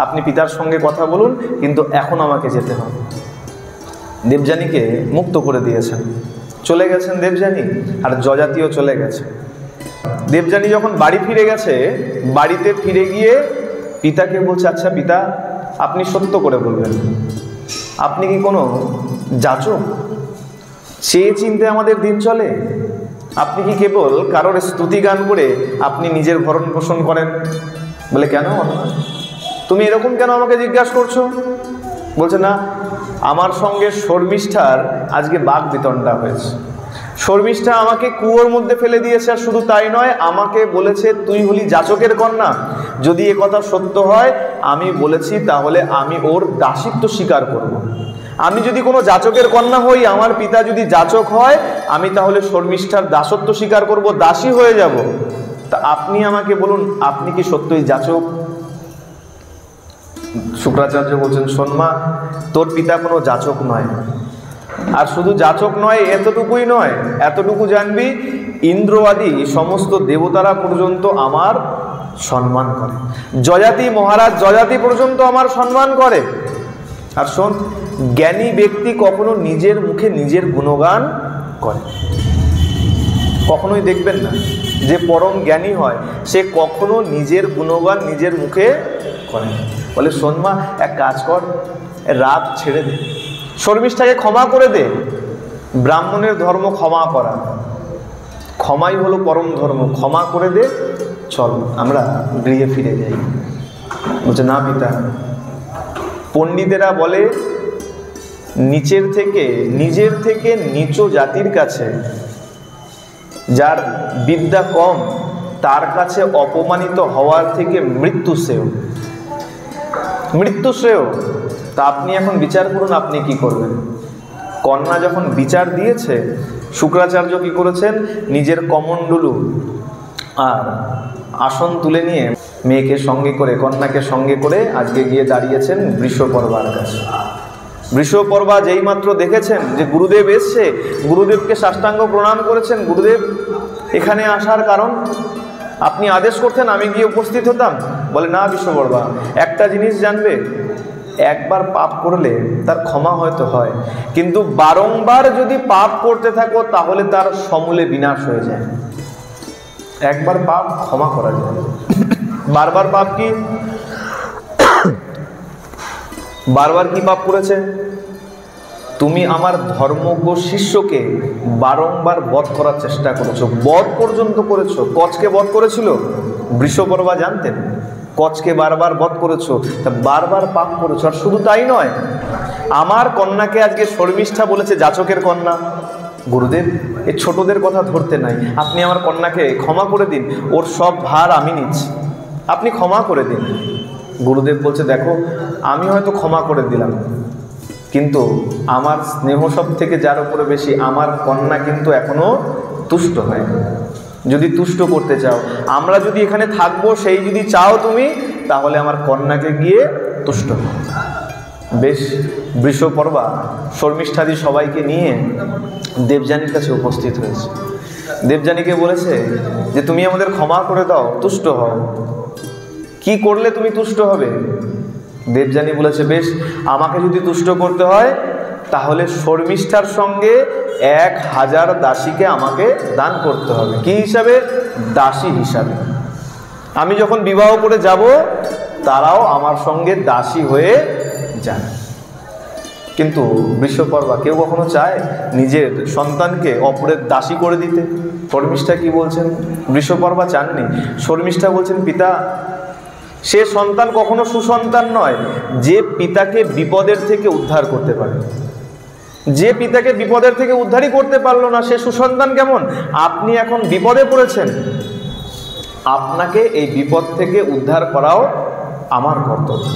আপনি পিতার সঙ্গে কথা বলুন, কিন্তু এখন আমাকে যেতে হবে। দেবযানীকে মুক্ত করে দিয়েছেন, চলে গেছেন দেবযানী, আর যযাতিও চলে গেছে। দেবযানী যখন বাড়ি ফিরে গেছে, বাড়িতে ফিরে গিয়ে পিতাকে বলছে, আচ্ছা পিতা আপনি সত্য করে বলবেন, আপনি কি কোনো যাচক? চেয়ে চিনতে আমাদের দিন চলে? আপনি কি কেবল কারোর স্তুতি গান করে আপনি নিজের ভরণ পোষণ করেন? বলে কেন, তুমি এরকম কেন আমাকে জিজ্ঞাসা করছো? বলছে না, আমার সঙ্গে শর্মিষ্ঠার আজকে বাক বিতণ্ডা হয়েছে। শর্মিষ্ঠা আমাকে কুয়োর মধ্যে ফেলে দিয়েছে, আর শুধু তাই নয়, আমাকে বলেছে তুই হলি যাচকের কন্যা। যদি এ কথা সত্য হয়, আমি বলেছি তাহলে আমি ওর দাসিত্ব স্বীকার করব। আমি যদি কোনো যাচকের কন্যা হই, আমার পিতা যদি যাচক হয়, আমি তাহলে শর্মিষ্ঠার দাসত্ব স্বীকার করব, দাসী হয়ে যাব। তা আপনি আমাকে বলুন, আপনি কি সত্যই যাচক? শুক্রাচার্য বলছেন, শোন মা, তোর পিতা কোনো যাচক নয়, আর শুধু যাচক নয়, এতটুকুই নয়, এতটুকু জানবি, ইন্দ্র আদি সমস্ত দেবতারা পর্যন্ত আমার সম্মান করে, যযাতি মহারাজ যযাতি পর্যন্ত আমার সম্মান করে। আর শোন, জ্ঞানী ব্যক্তি কখনো নিজের মুখে নিজের গুণগান করে, কখনোই দেখবেন না যে পরম জ্ঞানী হয় সে কখনো নিজের গুণগান নিজের মুখে করে। বলে শোন মা, এক কাজ কর, রাত ছেড়ে দে, শর্মিষ্ঠাকে ক্ষমা করে দে। ব্রাহ্মণের ধর্ম ক্ষমা করা, ক্ষমাই হলো পরম ধর্ম, ক্ষমা করে দে, চল আমরা গৃহে ফিরে যাই। বলছে না পিতা, পণ্ডিতেরা বলে নিজের থেকে নিচু জাতির কাছে, যার বিদ্যা কম, তার কাছে অপমানিত হওয়ার থেকে মৃত্যু শ্রেয়। তা আপনি এখন বিচার করুন, আপনি কি করবেন? কন্যা যখন বিচার দিয়েছে, শুক্রাচার্য কি করেছেন, নিজের কমণ্ডলু আর আসন তুলে নিয়ে মেয়েকে সঙ্গে করে, কন্যাকে সঙ্গে করে আজকে গিয়ে দাঁড়িয়েছেন বৃষপর্বার কাছে। বৃষপর্বা যেই মাত্র দেখেছেন যে গুরুদেব এসছে, গুরুদেবকে সাষ্টাঙ্গ প্রণাম করেছেন। গুরুদেব, এখানে আসার কারণ? আপনি আদেশ করতেন, আমি গিয়ে উপস্থিত হতাম। বলে না বৃষপর্বা, একটা জিনিস জানবে, একবার পাপ করলে তার ক্ষমা হয়তো হয়, কিন্তু বারংবার যদি পাপ করতে থাকো তাহলে তার সমূলে বিনাশ হয়ে যায়। একবার পাপ ক্ষমা করা যায়, বারবার পাপ কি? বারবার কি পাপ করেছে? তুমি আমার ধর্মজ্ঞ শিষ্যকে বারংবার বধ করার চেষ্টা করেছো, বধ পর্যন্ত করেছো। কচকে বধ করেছিল বৃষপর্বা, জানতেন? কচকে বারবার বধ করেছো, তা বারবার পাপ করেছো। আর শুধু তাই নয়, আমার কন্যাকে আজকে শর্মিষ্ঠা বলেছে, যাচকের কন্যা। গুরুদেব, এই ছোটদের কথা ধরতে নাই, আপনি আমার কন্যাকে ক্ষমা করে দিন, ওর সব ভার আমি নিচ্ছি, আপনি ক্ষমা করে দিন। গুরুদেব বলছে, দেখো আমি হয়তো ক্ষমা করে দিলাম, কিন্তু আমার স্নেহ সব থেকে যার উপরে বেশি, আমার কন্যা কিন্তু এখনো তুষ্ট হয়নি। যদি তুষ্ট করতে চাও, আমরা যদি এখানে থাকবো সেই যদি চাও তুমি, তাহলে আমার কন্যাকে গিয়ে তুষ্ট করো। বেশ, বৃষপর্বা শর্মিষ্ঠাদি সবাইকে নিয়ে দেবযানীর কাছে উপস্থিত হয়েছে। দেবযানীকে বলেছে যে তুমি আমাদের ক্ষমা করে দাও, তুষ্ট হও। কি করলে তুমি তুষ্ট হবে? দেবযানী বলেছে, বেশ, আমাকে যদি তুষ্ট করতে হয় তাহলে শর্মিষ্ঠার সঙ্গে 1000 দাসীকে আমাকে দান করতে হবে। কি হিসাবে? দাসী হিসাবে। আমি যখন বিবাহ করে যাব, তারাও আমার সঙ্গে দাসী হয়ে যায়। কিন্তু বৃষপর্বা কেউ কখনো চায় নিজের সন্তানকে অপরের দাসী করে দিতে? শর্মিষ্ঠা কি বলছেন? বৃষপর্বা চাননি। শর্মিষ্ঠা বলছেন, পিতা, সে সন্তান কখনো সুসন্তান নয় যে পিতাকে বিপদের থেকে উদ্ধার করতে পারে। যে পিতাকে বিপদের থেকে উদ্ধারই করতে পারলো না, সে সুসন্তান কেমন? আপনি এখন বিপদে পড়েছেন, আপনাকে এই বিপদ থেকে উদ্ধার করাও আমার কর্তব্য।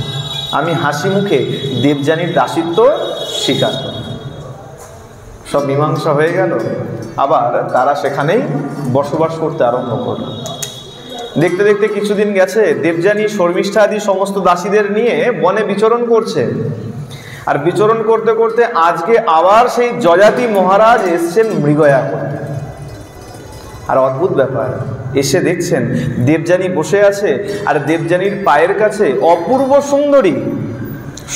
আমি হাসি মুখে দেবযানীর দাসিত্ব স্বীকার করি। সব মীমাংসা হয়ে গেল, আবার তারা সেখানেই বসবাস করতে আরম্ভ করল। দেখতে দেখতে কিছুদিন গেছে, দেবযানী শর্মিষ্ঠা আদি সমস্ত দাসীদের নিয়ে বনে বিচরণ করছে। আর বিচরণ করতে করতে আজকে আবার সেই যযাতি মহারাজ এসছেন মৃগয়া করতে। আর অদ্ভুত ব্যাপার, এসে দেখছেন দেবযানী বসে আছে, আর দেবযানীর পায়ের কাছে অপূর্ব সুন্দরী,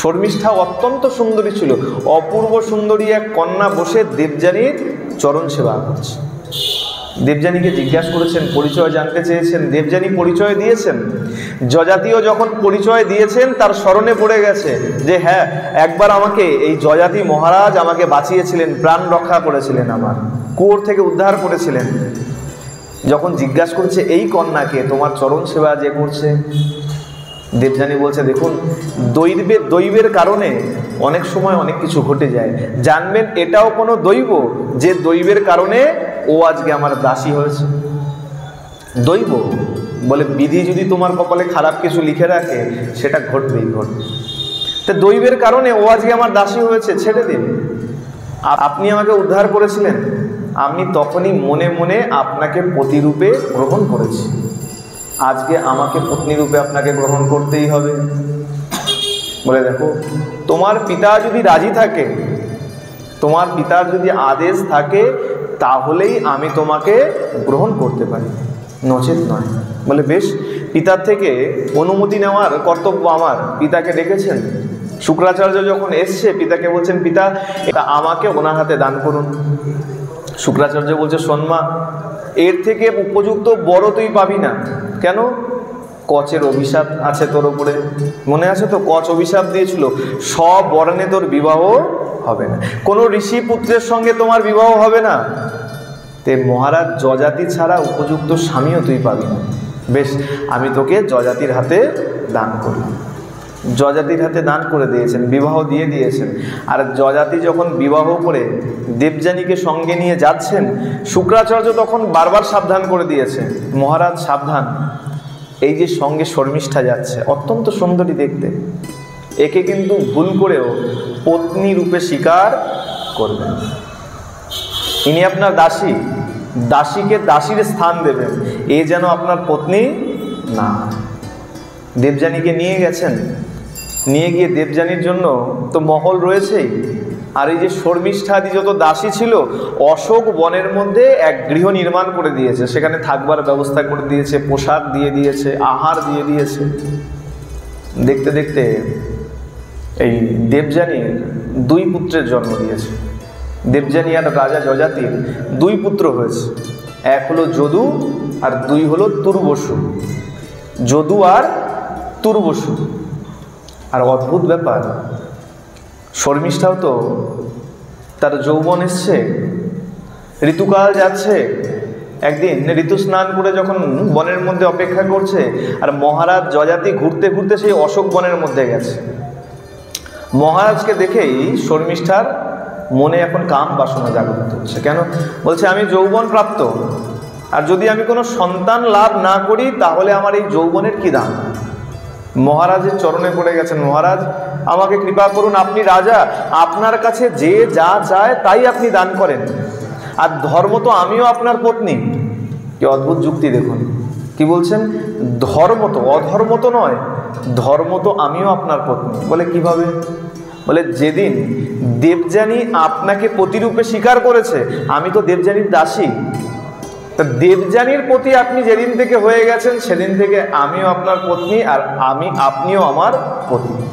শর্মিষ্ঠা অত্যন্ত সুন্দরী ছিল, অপূর্ব সুন্দরী এক কন্যা বসে দেবযানীর চরণ সেবা করছে। দেবযানীকে জিজ্ঞাসা করেছেন, পরিচয় জানতে চেয়েছেন। দেবযানী পরিচয় দিয়েছেন। যযাতিও যখন পরিচয় দিয়েছেন, তার স্মরণে পড়ে গেছে যে হ্যাঁ, একবার আমাকে এই যযাতি মহারাজ আমাকে বাঁচিয়েছিলেন, প্রাণ রক্ষা করেছিলেন, আমার কুয়োর থেকে উদ্ধার করেছিলেন। যখন জিজ্ঞাসা করছে এই কন্যাকে তোমার চরণ সেবা যে করছে, দেবযানী বলছে, দেখুন, দৈবের কারণে অনেক সময় অনেক কিছু ঘটে যায়। জানবেন এটাও কোনো দৈব, যে দৈবের কারণে ও আজকে আমার দাসী হয়েছে। দৈব বলে, বিধি যদি তোমার কপালে খারাপ কিছু লিখে রাখে, সেটা ঘটবেই ঘটবে। তো দৈবের কারণে ও আজকে আমার দাসী হয়েছে, ছেড়ে দিন। আপনি আমাকে উদ্ধার করেছিলেন, আমি তখনই মনে মনে আপনাকে পতিরূপে গ্রহণ করেছি, আজকে আমাকে পত্নীরূপে আপনাকে গ্রহণ করতেই হবে। বলে, দেখো, তোমার পিতা যদি রাজি থাকে, তোমার পিতার যদি আদেশ থাকে, তাহলেই আমি তোমাকে গ্রহণ করতে পারি, নচেত নয়। বলে, বেশ, পিতার থেকে অনুমতি নেওয়ার কর্তব্য আমার। পিতাকে ডেকেছেন। শুক্রাচার্য যখন এসছে, পিতাকে বলছেন, পিতা, এটা আমাকে ওনার হাতে দান করুন। শুক্রাচার্য বলছে, শোনমা, এর থেকে উপযুক্ত বড় তুই পাবি না। কেন? কচের অভিশাপ আছে তোর উপরে, মনে আছে তো? কচ অভিশাপ দিয়েছিল, স্ববর্ণে তোর বিবাহ হবে না, কোনো ঋষি পুত্রের সঙ্গে তোমার বিবাহ হবে না। তে মহারাজ যজাতি ছাড়া উপযুক্ত স্বামীও তুই পাবি না, বেশ আমি তোকে যজাতির হাতে দান করলাম। যজাতির হাতে দান করে দিয়েছেন, বিবাহ দিয়ে দিয়েছেন। আর যজাতি যখন বিবাহ করে দেবযানীকে সঙ্গে নিয়ে যাচ্ছেন, শুক্রাচার্য তখন বারবার সাবধান করে দিয়েছে, মহারাজ সাবধান, এই যে সঙ্গে শর্মিষ্ঠা যাচ্ছে অত্যন্ত সুন্দরী দেখতে, একে কিন্তু ভুল করেও পত্নী রূপে স্বীকার করবেন। ইনি আপনার দাসী, দাসীকে দাসীর স্থান দেবেন, এ যেন আপনার পত্নী না। দেবযানীকে নিয়ে গেছেন, নিয়ে গিয়ে দেবযানীর জন্য তো মহল রয়েছেই, আর এই যে শর্মিষ্ঠাদি যত দাসী ছিল অশোক বনের মধ্যে এক গৃহ নির্মাণ করে দিয়েছে, সেখানে থাকবার ব্যবস্থা করে দিয়েছে, পোশাক দিয়ে দিয়েছে, আহার দিয়ে দিয়েছে। দেখতে দেখতে এই দেবযানীর দুই পুত্রের জন্ম দিয়েছে। দেবযানী আর রাজা যজাতির দুই পুত্র হয়েছে, এক হলো যদু আর দুই হলো তুর্বসু। যদু আর তুর্বসু। আর অদ্ভুত ব্যাপার, শর্মিষ্ঠাও তো তার যৌবন এসছে, ঋতুকাল যাচ্ছে, একদিন ঋতু স্নান করে যখন বনের মধ্যে অপেক্ষা করছে, আর মহারাজ যজাতি ঘুরতে ঘুরতে সেই অশোক বনের মধ্যে গেছে। মহারাজকে দেখেই শর্মিষ্ঠার মনে এখন কাম বাসনা জাগ্রত হচ্ছে। কেন? বলছে আমি যৌবন প্রাপ্ত, আর যদি আমি কোনো সন্তান লাভ না করি তাহলে আমার এই যৌবনের কি দাম। মহারাজের চরণে পড়ে গেছেন, মহারাজ আমাকে কৃপা করুন, আপনি রাজা, আপনার কাছে যে যা চায় তাই আপনি দান করেন, আর ধর্ম তো আমিও আপনার পত্নী। কি অদ্ভুত যুক্তি দেখুন, কি বলছেন, ধর্ম তো, অধর্ম তো নয়, ধর্ম তো আমিও আপনার পত্নী। বলে কিভাবে? বলে যেদিন দেবযানী আপনাকে পতিরূপে স্বীকার করেছে, আমি তো দেবযানীর দাসী, তা দেবযানীর প্রতি আপনি যেদিন থেকে হয়ে গেছেন সেদিন থেকে আমিও আপনার পত্নী, আর আপনিও আমার পত্নী।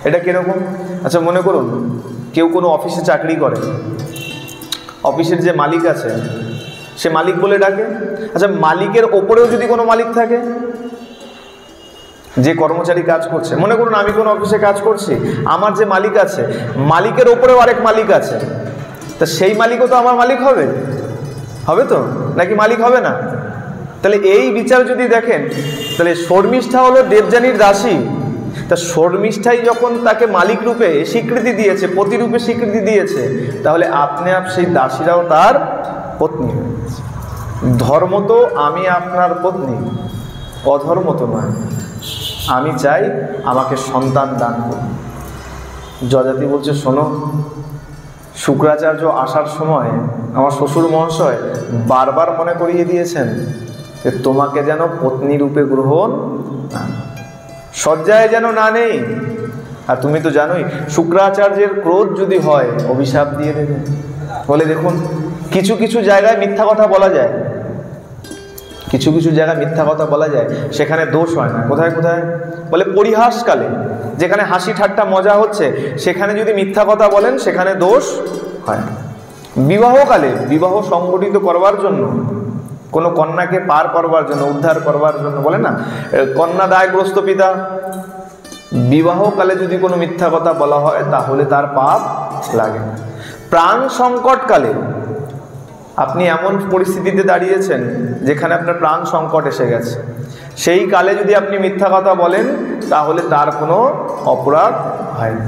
এটা কিরকম? আচ্ছা মনে করুন কেউ কোনো অফিসে চাকরি করে, অফিসের যে মালিক আছে সে মালিক বলে ডাকে। আচ্ছা মালিকের ওপরেও যদি কোনো মালিক থাকে, যে কর্মচারী কাজ করছে, মনে করুন আমি কোনো অফিসে কাজ করছি, আমার যে মালিক আছে মালিকের ওপরেও আরেক মালিক আছে, তা সেই মালিকও তো আমার মালিক হবে, হবে তো, নাকি মালিক হবে না? তাহলে এই বিচার যদি দেখেন, তাহলে শর্মিষ্ঠা হলো দেবযানীর দাসী, তা শর্মিষ্ঠাই যখন তাকে মালিক রূপে স্বীকৃতি দিয়েছে, পতি রূপে স্বীকৃতি দিয়েছে, তাহলে আপনি সেই দাসীরাও তার পত্নী। ধর্ম তো আমি আপনার পত্নী, অধর্ম তো নয়। আমি চাই আমাকে সন্তান দান করুন। যজাতি বলছে, শোনো, শুক্রাচার্য আসার সময় আমার শ্বশুর মহাশয় বারবার মনে করিয়ে দিয়েছেন যে তোমাকে যেন পত্নী রূপে গ্রহণ, শয্যায় যেন না নেই। আর তুমি তো জানোই শুক্রাচার্যের ক্রোধ যদি হয় অভিশাপ দিয়ে দেবে। বলে দেখুন, কিছু কিছু জায়গায় মিথ্যা কথা বলা যায়, কিছু কিছু জায়গায় মিথ্যা কথা বলা যায়, সেখানে দোষ হয় না। কোথায় কোথায়? বলে পরিহাসকালে, যেখানে হাসি ঠাট্টা মজা হচ্ছে সেখানে যদি মিথ্যা কথা বলেন সেখানে দোষ হয়। বিবাহকালে, বিবাহ সংগঠিত করবার জন্য, কোনো কন্যাকে পার করবার জন্য, উদ্ধার করবার জন্য, বলে না কন্যা দায়গ্রস্ত পিতা, বিবাহকালে যদি কোনো মিথ্যা কথা বলা হয় তাহলে তার পাপ লাগে। প্রাণ সংকটকালে, আপনি এমন পরিস্থিতিতে দাঁড়িয়েছেন যেখানে আপনার প্রাণ সংকট এসে গেছে, সেই কালে যদি আপনি মিথ্যা কথা বলেন তাহলে তার কোনো অপরাধ হয় না।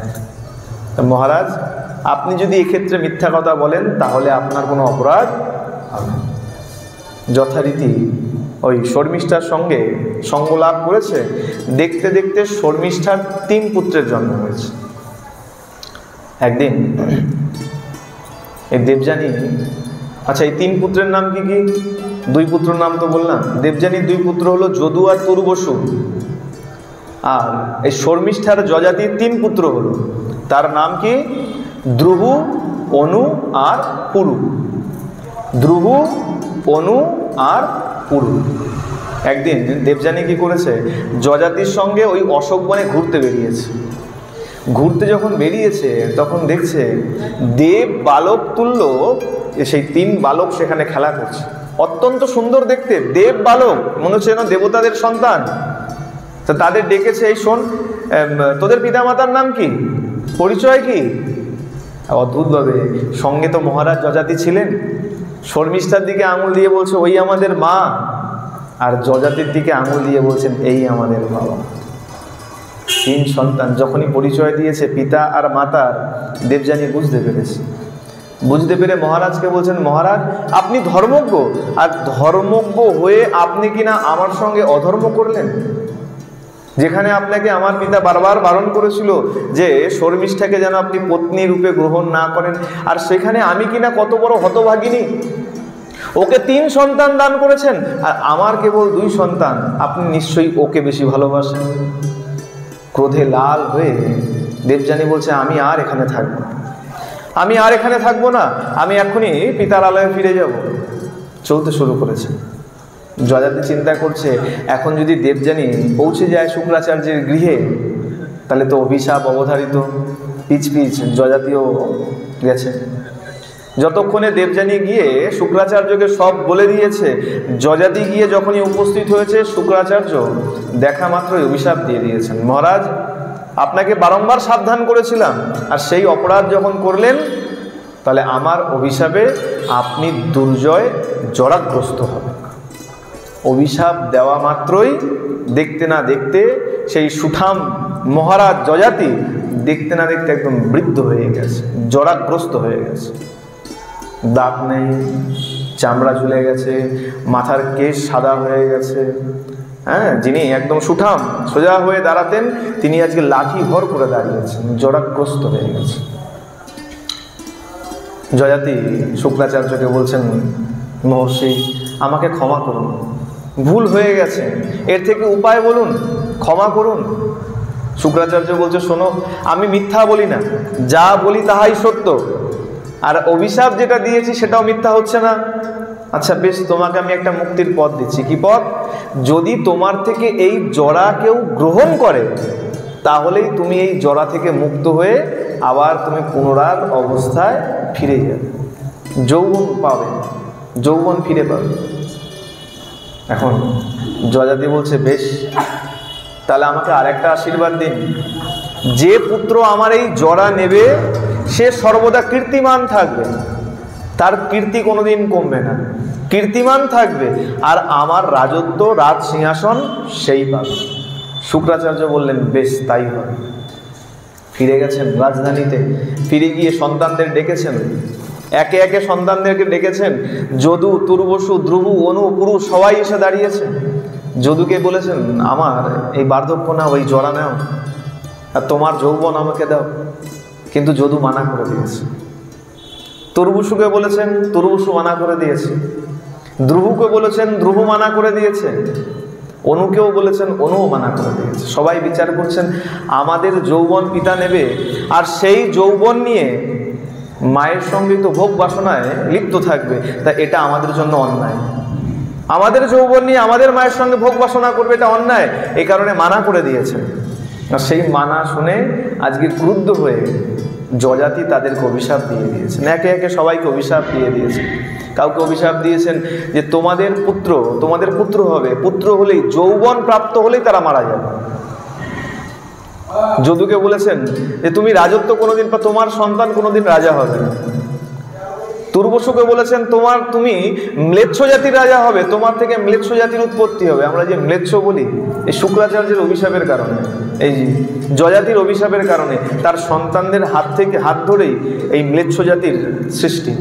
মহারাজ আপনি যদি এক্ষেত্রে মিথ্যা কথা বলেন তাহলে আপনার কোনো অপরাধ হবে না। যথারীতি ওই শর্মিষ্ঠার সঙ্গে সঙ্গ লাভ করেছে, দেখতে দেখতে শর্মিষ্ঠার 3 পুত্রের জন্ম হয়েছে। একদিন এই দেবযানী, আচ্ছা এই 3 পুত্রের নাম কি কি? 2 পুত্র নাম তো বললাম, দেবযানীর 2 পুত্র হলো যদু আর তুর্বসু, আর এই শর্মিষ্ঠার যজাতির 3 পুত্র হলো, তার নাম কি? দ্রুহু, অনু আর পুরু। দ্রুহু, অনু আর পুরু। একদিন দেবযানী কি করেছে, যজাতির সঙ্গে ওই অশোক বনে ঘুরতে বেরিয়েছে। ঘুরতে যখন বেরিয়েছে তখন দেখছে দেব বালক তুল্য সেই 3 বালক সেখানে খেলা করছে, অত্যন্ত সুন্দর দেখতে, দেব বালক, মনে হচ্ছে যেন দেবতাদের সন্তান। তো তাদের ডেকেছে, এই শোন তোদের পিতামাতার নাম কি, পরিচয় কি? অদ্ভুতভাবে সঙ্গে তো মহারাজ যজাতি ছিলেন, শর্মিষ্ঠার দিকে আঙুল দিয়ে বলছে ওই আমাদের মা, আর যজাতির দিকে আঙুল দিয়ে বলছেন এই আমাদের বাবা। 3 সন্তান যখনই পরিচয় দিয়েছে পিতা আর মাতার, দেবযানী বুঝতে পেরেছে। বুঝতে পেরে মহারাজকে বলছেন, মহারাজ আপনি ধর্মজ্ঞ, আর ধর্মজ্ঞ হয়ে আপনি কিনা আমার সঙ্গে অধর্ম করলেন। যেখানে আপনাকে আমার পিতা বারবার বারণ করেছিল যে শর্মিষ্ঠাকে যেন আপনি পত্নী রূপে গ্রহণ না করেন, আর সেখানে আমি কিনা কত বড় হতভাগিনী, ওকে 3 সন্তান দান করেছেন আর আমার কেবল 2 সন্তান, আপনি নিশ্চয়ই ওকে বেশি ভালোবাসেন। ক্রোধে লাল হয়ে দেবযানী বলছে আমি আর এখানে থাকবো না, আমি আর এখানে থাকবো না, আমি এখনই পিতার আলয়ে ফিরে যাব। চলতে শুরু করেছে। যজাতি চিন্তা করছে এখন যদি দেবযানী পৌঁছে যায় শুক্রাচার্যের গৃহে তাহলে তো অভিশাপ অবধারিত, পিছ পিছ যজাতিও গেছে। যতক্ষণে দেবযানী গিয়ে শুক্রাচার্যকে সব বলে দিয়েছে, যজাতি গিয়ে যখনই উপস্থিত হয়েছে শুক্রাচার্য দেখা মাত্রই অভিশাপ দিয়ে দিয়েছেন, মহারাজ আপনাকে বারংবার সাবধান করেছিলাম, আর সেই অপরাধ যখন করলেন তাহলে আমার অভিশাপে আপনি দুর্জয় জরাগ্রস্ত হবেন। অভিশাপ দেওয়া মাত্রই দেখতে না দেখতে সেই সুঠাম মহারাজ যজাতি দেখতে না দেখতে একদম বৃদ্ধ হয়ে গেছে, জরাগ্রস্ত হয়ে গেছে। দাঁত নেই, চামড়া ঝুলে গেছে, মাথার কেশ সাদা হয়ে গেছে। হ্যাঁ, যিনি একদম সুঠাম সোজা হয়ে দাঁড়াতেন তিনি আজকে লাঠি ভর করে দাঁড়িয়েছেন, জরাগ্রস্ত হয়ে গেছে। যজাতি শুক্রাচার্যকে বলছেন, মহর্ষি আমাকে ক্ষমা করুন, ভুল হয়ে গেছে, এর থেকে উপায় বলুন, ক্ষমা করুন। শুক্রাচার্য বলছে, শোনো আমি মিথ্যা বলি না, যা বলি তাহাই সত্য, আর অভিশাপ যেটা দিয়েছি সেটাও মিথ্যা হচ্ছে না। আচ্ছা বেশ, তোমাকে আমি একটা মুক্তির পথ দিচ্ছি। কি পথ? যদি তোমার থেকে এই জরা কেউ গ্রহণ করে তাহলেই তুমি এই জরা থেকে মুক্ত হয়ে আবার তুমি পুনরার অবস্থায় ফিরে যাবে, যৌবন পাবে, যৌবন ফিরে পাবে। এখন যজাতি বলছে, বেশ তাহলে আমাকে আরেকটা আশীর্বাদ দিন, যে পুত্র আমার এই জরা নেবে সে সর্বদা কীর্তিমান থাকবে, তার কীর্তি কোনোদিন কমবে না, কীর্তিমান থাকবে, আর আমার রাজত্ব রাজ সিংহাসন সেই পাবে। শুক্রাচার্য বললেন, বেশ তাই হবে। ফিরে গেছেন রাজধানীতে, ফিরে গিয়ে সন্তানদের ডেকেছেন, একে একে সন্তানদেরকে ডেকেছেন। যদু, তুর্বসু, ধ্রুব, অনু, পুরু সবাই এসে দাঁড়িয়েছে। যদুকে বলেছেন, আমার এই বার্ধক্য নাও, এই জরা নাও, আর তোমার যৌবন আমাকে দাও, কিন্তু যদু মানা করে দিয়েছে। তুর্বসুকে বলেছেন, তুর্বসু মানা করে দিয়েছে। ধ্রুবকে বলেছেন, ধ্রুব মানা করে দিয়েছে। অনুকেও বলেছেন, অনুও মানা করে দিয়েছে। সবাই বিচার করছেন আমাদের যৌবন পিতা নেবে, আর সেই যৌবন নিয়ে মায়ের সঙ্গে তো ভোগ বাসনায় লিপ্ত থাকবে, তা এটা আমাদের জন্য অন্যায়। আমাদের যৌবন নিয়ে আমাদের মায়ের সঙ্গে ভোগ বাসনা করবে, এটা অন্যায়, এই কারণে মানা করে দিয়েছে। আর সেই মানা শুনে আজকে ক্রুদ্ধ হয়ে যজাতি তাদেরকে অভিশাপ দিয়ে দিয়েছেন, একে একে সবাইকে অভিশাপ দিয়ে দিয়েছেন। কাউকে অভিশাপ দিয়েছেন যে তোমাদের পুত্র হবে, পুত্র হলেই যৌবন প্রাপ্ত হলেই তারা মারা যাবে। যদুকে বলেছেন যে তুমি রাজত্ব কোনোদিন, তোমার সন্তান কোনোদিন রাজা হবে না। তুর্বসুকে বলেছেন তুমি ম্লেচ্ছ জাতির রাজা হবে, তোমার থেকে ম্লেচ্ছ জাতির উৎপত্তি হবে। আমরা যে ম্লেচ্ছ বলি এই শুক্রাচার্যের অভিশাপের কারণে, এই যজাতির অভিশাপের কারণে তার সন্তানদের হাত ধরেই এই ম্লেচ্ছ জাতির সৃষ্টি।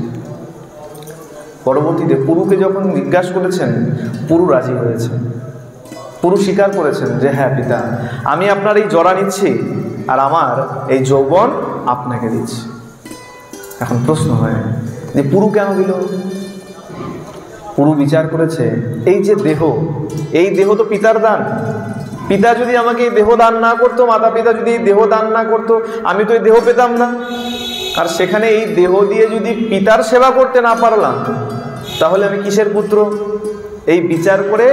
পরবর্তীতে পুরুকে যখন জিজ্ঞাসা করেছেন, পুরু রাজি হয়েছে, পুরু স্বীকার করেছেন যে হ্যাঁ পিতা, আমি আপনার এই জরা নিচ্ছি আর আমার এই যৌবন আপনাকে দিচ্ছি। এখন প্রশ্ন হয় যে পুরু কেন দিল? পুরু বিচার করেছে এই যে দেহ, এই দেহ তো পিতার দান, পিতা যদি আমাকে এই দেহ দান না করতো, মাতা পিতা যদি এই দেহ দান না করতো, আমি তো এই দেহ পেতাম না। আর সেখানে এই দেহ দিয়ে যদি পিতার সেবা করতে না পারলাম তাহলে আমি কিসের পুত্র? এই বিচার করে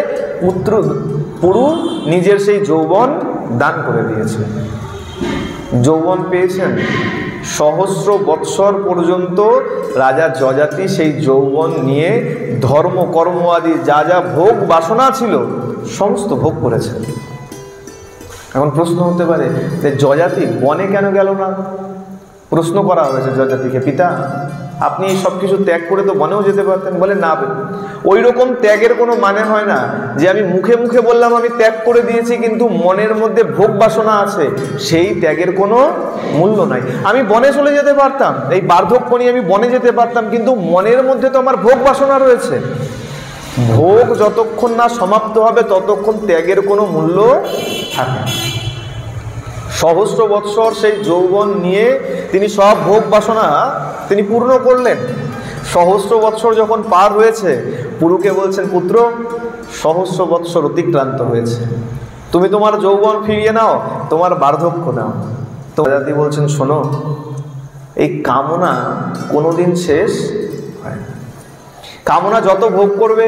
পুরু নিজের সেই যৌবন দান করে দিয়েছে। যৌবন পেয়েছেন, সহস্র বৎসর পর্যন্ত রাজা যজাতি সেই যৌবন নিয়ে ধর্ম কর্ম আদি যা যা ভোগ বাসনা ছিল সমস্ত ভোগ করেছেন। এখন প্রশ্ন হতে পারে যে যজাতি বনে কেন গেল না? প্রশ্ন করা হয়েছে যযাতিকে, পিতা আপনি সব কিছু ত্যাগ করে তো বনেও যেতে পারতেন। বলে না, ওই রকম ত্যাগের কোনো মানে হয় না যে আমি মুখে মুখে বললাম আমি ত্যাগ করে দিয়েছি, কিন্তু মনের মধ্যে ভোগ বাসনা আছে, সেই ত্যাগের কোনো মূল্য নাই। আমি বনে চলে যেতে পারতাম, এই বার্ধক্য নিয়ে আমি বনে যেতে পারতাম, কিন্তু মনের মধ্যে তো আমার ভোগ বাসনা রয়েছে। ভোগ যতক্ষণ না সমাপ্ত হবে ততক্ষণ ত্যাগের কোনো মূল্য থাকে না। সহস্র বৎসর সেই যৌবন নিয়ে তিনি সব ভোগ বাসনা তিনি পূর্ণ করলেন। সহস্র বৎসর যখন পার হয়েছে, পুরুকে বলছেন, পুত্র সহস্র বৎসর অতিক্রান্ত হয়েছে, তুমি তোমার যৌবন ফিরিয়ে নাও, তোমার বার্ধক্য নাও। তো যযাতি বলছেন, শোনো, এই কামনা কোনোদিন শেষ হয় না। কামনা যত ভোগ করবে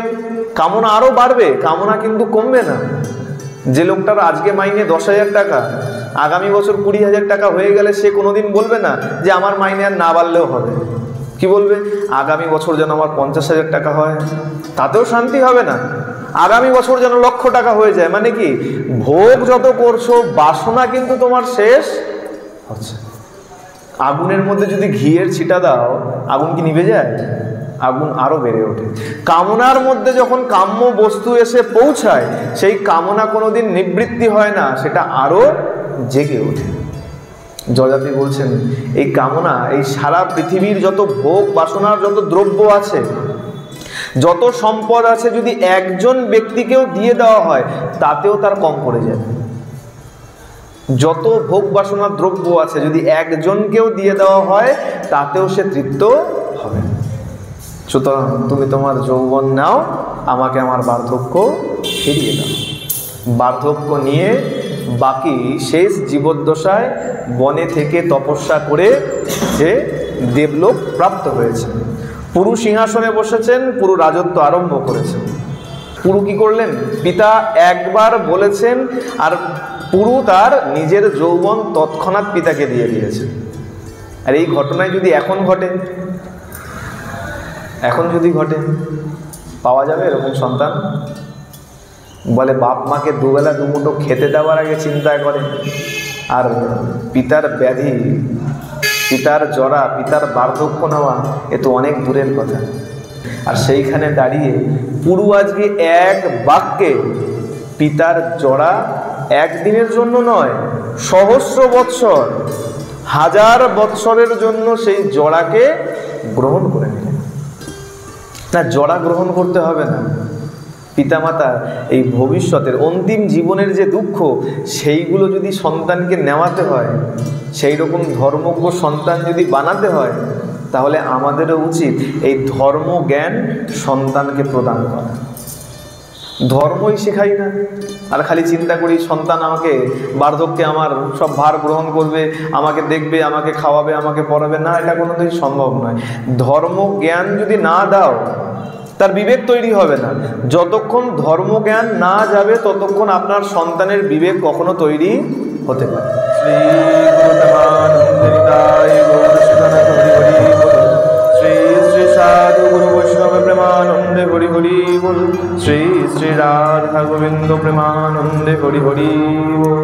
কামনা আরো বাড়বে, কামনা কিন্তু কমবে না। যে লোকটার আজকে মাইনে 10,000 টাকা, আগামী বছর 20,000 টাকা হয়ে গেলে সে কোনোদিন বলবে না যে আমার মাইনে আর না বাড়লেও হবে। কি বলবে? আগামী বছর যেন আমার 50,000 টাকা হয়, তাতেও শান্তি হবে না। আগামী বছর যেন 1,00,000 টাকা হয়ে যায়। মানে কি, ভোগ যত করছো বাসনা কিন্তু তোমার শেষ হচ্ছে। আগুনের মধ্যে যদি ঘিয়ের ছিটা দাও, আগুন কি নিভে যায়? আগুন আরো বেড়ে ওঠে। কামনার মধ্যে যখন কাম্য বস্তু এসে পৌঁছায়, সেই কামনা কোনোদিন নিবৃত্তি হয় না, সেটা আরো জেগে ওঠে। যযাতি বলছেন, এই কামনা, এই সারা পৃথিবীর যত ভোগ বাসনার যত দ্রব্য আছে, যত সম্পদ আছে, যদি একজন ব্যক্তিকেও দিয়ে দেওয়া হয় তাতেও তার কম পড়ে যাবে। যত ভোগ বাসনার দ্রব্য আছে যদি একজনকেও দিয়ে দেওয়া হয় তাতেও সে তৃপ্ত হবে না। সুতরাং তুমি তোমার যৌবন নাও, আমাকে আমার বার্ধক্য ফিরিয়ে দাও। বার্ধক্য নিয়ে বাকি শেষ জীবদ্দশায় বনে থেকে তপস্যা করে যে দেবলোক প্রাপ্ত হয়েছে, পুরু সিংহাসনে বসেছেন, পুরু রাজত্ব আরম্ভ করেছেন। পুরু কি করলেন? পিতা একবার বলেছেন আর পুরু তার নিজের যৌবন তৎক্ষণাৎ পিতাকে দিয়ে দিয়েছে। আর এই ঘটনায় যদি এখন ঘটে, এখন যদি ঘটে, পাওয়া যাবে এরকম সন্তান? বলে বাপ মাকে দুবেলা দুমুঠো খেতে দেওয়ার আগে চিন্তা করে, আর পিতার ব্যাধি, পিতার জরা, পিতার বার্ধক্য নেওয়া, এ তো অনেক দূরের কথা। আর সেইখানে দাঁড়িয়ে পুরু আজকে এক বাক্যে পিতার জরা একদিনের জন্য নয়, সহস্র বৎসর, 1000 বৎসরের জন্য সেই জরাকে গ্রহণ করে নিলেন। না, জরা গ্রহণ করতে হবে না। পিতামাতা এই ভবিষ্যতের অন্তিম জীবনের যে দুঃখ, সেইগুলো যদি সন্তানকে নেওয়াতে হয়, সেই রকম ধর্মজ্ঞ সন্তান যদি বানাতে হয়, তাহলে আমাদেরও উচিত এই ধর্ম জ্ঞান সন্তানকে প্রদান করা। ধর্মই শেখাই না, আর খালি চিন্তা করি সন্তান আমাকে বার্ধক্যে আমার সব ভার গ্রহণ করবে, আমাকে দেখবে, আমাকে খাওয়াবে, আমাকে পড়াবে। না, এটা কোনোদিন সম্ভব নয়। ধর্ম জ্ঞান যদি না দাও, তার বিবেক তৈরি হবে না। যতক্ষণ ধর্মজ্ঞান না যাবে ততক্ষণ আপনার সন্তানের বিবেক কখনো তৈরি হতে পারে। শ্রী শ্রী সাধু গুরু বৈষ্ণব প্রেমানন্দে হরি হরি বল। শ্রী শ্রী রাধা গোবিন্দ প্রেমানন্দে হরি হরি বল।